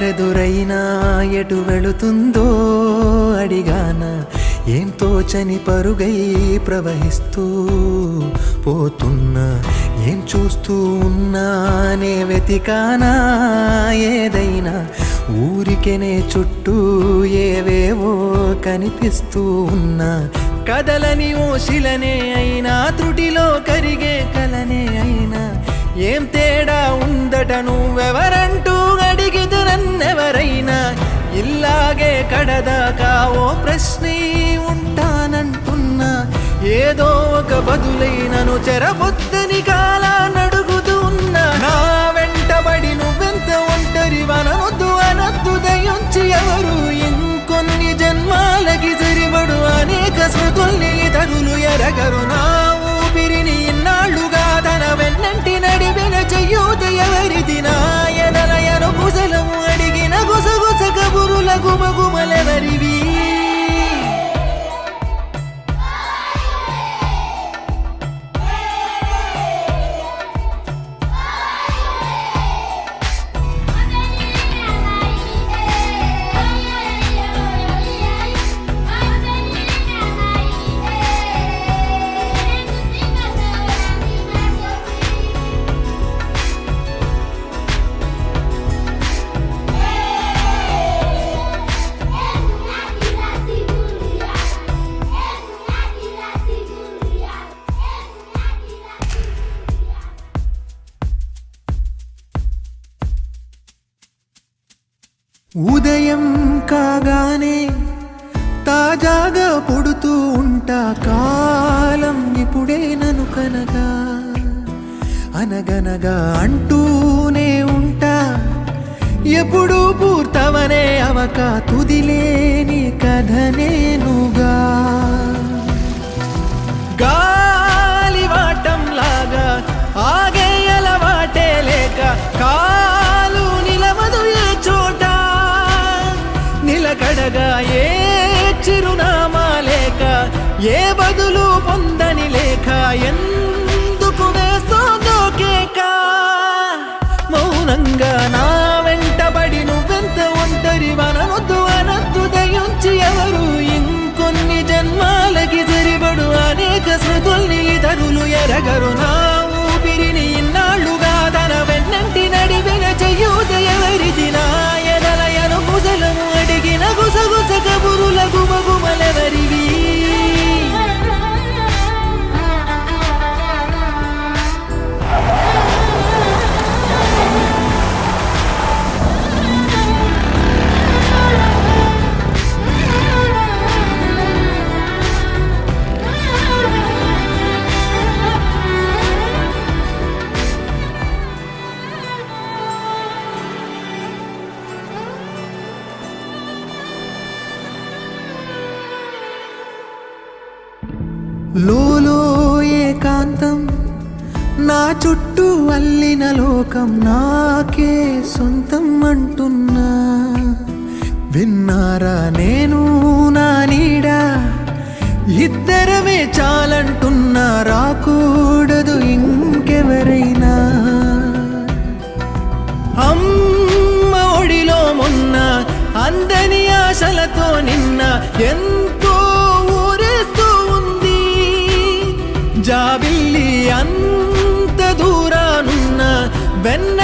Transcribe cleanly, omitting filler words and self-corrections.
దారెదురైనా ఎటు వెళుతుందో అడిగానా, ఏం తోచని పరుగై ప్రవహిస్తూ పోతున్నా, ఏం చూస్తూ ఉన్నానే వెతికానా ఏదైనా, ఊరికెనే చుట్టూ ఏవేవో కనిపిస్తూ ఉన్నా, కదలని ఓ శిలనే అయినా త్రుటిలో కరిగే కలనే అయినా, ఏం తేడా ఉందట నువ్వెవరంటూ అడిగితే నన్నెవరైనా, ఇల్లాగే కడదాకా ఓ ప్రశ్నే ఉంటానంటున్నా, ఏదో ఒక బదులైనను చెరబొద్దని కాలానడుగుతూ ఉన్నా, నా వెంటబడి నువ్వెంత ఒంటరి వనొద్దు అనొద్దు దయించి ఎవరు, ఇంకొన్ని జన్మాలకి సరిపడు అనేక స్మృతుల్ని ఇతరులు ఎరగరు, నా ఊపిరిని ఇన్నాళ్లుగా తన వెన్నంటి నడిపిన చెయ్యూత ఎవరిది, నా ఎదలయను కుశలము అడిగిన గుసగుస కబురుల గుమగుమలెవరివి. ఉదయం కాగానే తాజాగా పుడుతూ ఉంటా, కాలం ఇప్పుడే నన్ను కనగా అనగనగా అంటూనే ఉంటా, ఎప్పుడూ పూర్తవనే అవక తుదిలేని కథ నేనుగా, గాలివాటంలాగా ఆగే అలవాటే లేక కాలు నిలవదు ఏ చోట, నిలకడగా ఏ చిరునామా లేక ఏ బదులు పొందని లేక, ఎందుకు వేస్తోందో కేక, మౌనంగా నా వెంటబడి నువ్వెంత ఒంటరి వనొద్దు అనొద్దు దయించి ఎవరు, ఇంకొన్ని జన్మాలకి సరిపడు అనేక స్మృతుల్ని ఇతరులు ఎరగరు, నా ఊపిరిని ఇన్నాళ్లుగా తన వెన్నంటి నడిపిన చెయ్యూత ఎవరిది, నా ఎదలయను కుశలము అడిగిన గుసగుస కబురుల గుమగుమలెవరివి. లోలో ఏకాంతం నా చుట్టూ అల్లిన లోకం నాకే సొంతం అంటున్నా, విన్నారా నేను నా నీడ ఇద్దరమే చాలంటున్నా, రాకూడదు ఇంకెవరైనా, అమ్మ ఒడిలో మొన్న అందని ఆశలతో నిన్న ఎంతో ఊరేస్తూ ఉంది, జాబిల్లి అంత దూరానున్న వెన్న